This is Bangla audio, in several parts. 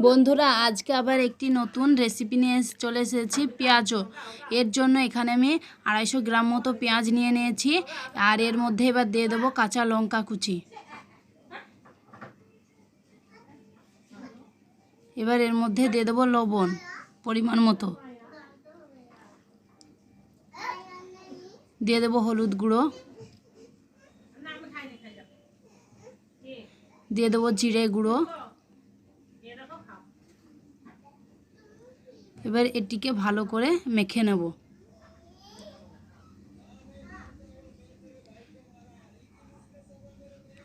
বন্ধুরা আজকে আবার একটি নতুন রেসিপি নিয়ে চলে এসেছি পেঁয়াজও। এর জন্য এখানে আমি 250 গ্রাম মতো পেঁয়াজ নিয়ে নিয়েছি, আর এর মধ্যে এবার দিয়ে দেবো কাঁচা লঙ্কা কুচি। এবার এর মধ্যে দিয়ে দেবো লবণ পরিমাণ মতো, দিয়ে দেবো হলুদ গুঁড়ো, দিয়ে দেবো জিরে গুঁড়ো। এবার এটিকে ভালো করে মেখে নেব।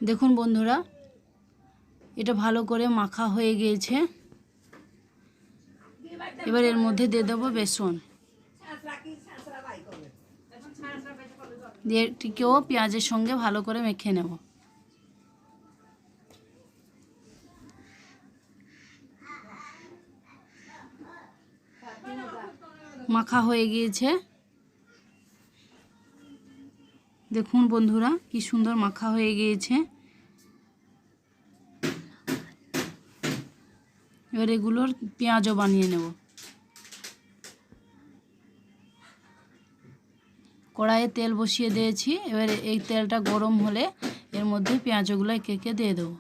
দেখুন বন্ধুরা, এটা ভালো করে মাখা হয়ে গিয়েছে। এবার এর মধ্যে দিয়ে দেবো বেসন, দিয়ে এটিকেও পেঁয়াজের সঙ্গে ভালো করে মেখে নেব। মাখা হয়ে গিয়েছে, দেখুন বন্ধুরা কি সুন্দর মাখা হয়ে গিয়েছে। এবার এগুলোর পেঁয়াজও বানিয়ে নেব। কড়াইয়ে তেল বসিয়ে দিয়েছি, এবার এই তেলটা গরম হলে এর মধ্যে পেঁয়াজগুলো একে একে দিয়ে দেবো।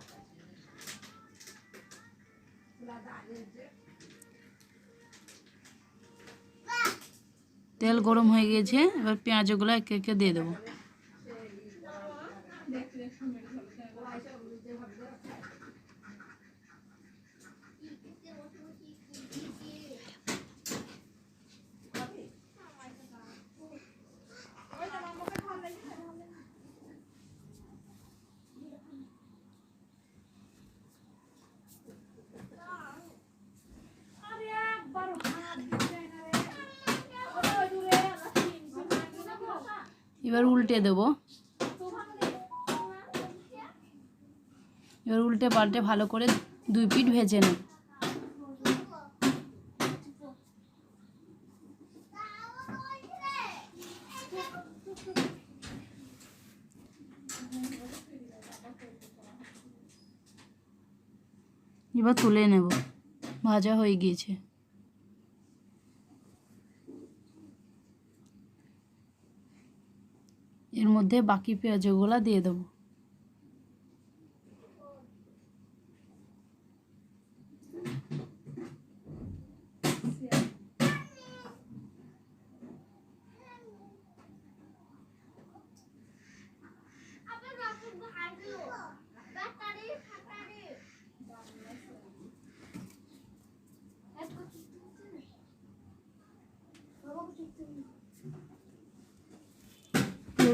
তেল গরম হয়ে গিয়েছে, এবার পেঁয়াজগুলো একে একে দিয়ে দেবো। এবার উল্টে দেব। এবার উল্টে পাল্টে ভালো করে 2 পিঠ ভেজে নেব। এবার তুলে নেব, ভাজা হয়ে গিয়েছে। এর মধ্যে বাকি পেঁয়াজগুলো দিয়ে দেবো।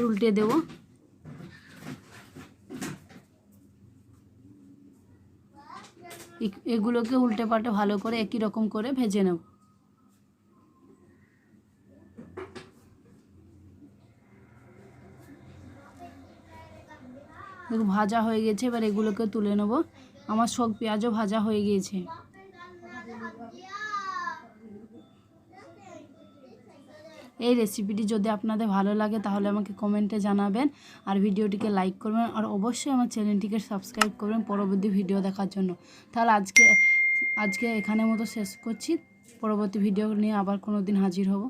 উল্টে দেব। এগুলোকে উল্টে পাল্টে ভালো করে একই রকম করে ভেজে নেব। দেখো ভাজা হয়ে গেছে, এবার এগুলোকে তুলে নেব। আমার সব পেঁয়াজও ভাজা হয়ে গিয়েছে। এই রেসিপিটি যদি আপনাদের ভালো লাগে তাহলে আমাকে কমেন্টে জানাবেন, আর ভিডিওটিকে লাইক করবেন, আর অবশ্যই আমার চ্যানেলটিকে সাবস্ক্রাইব করবেন পরবর্তী ভিডিও দেখার জন্য। তাহলে আজকে এখানের মতো শেষ করছি। পরবর্তী ভিডিও নিয়ে আবার কোনো দিন হাজির হব।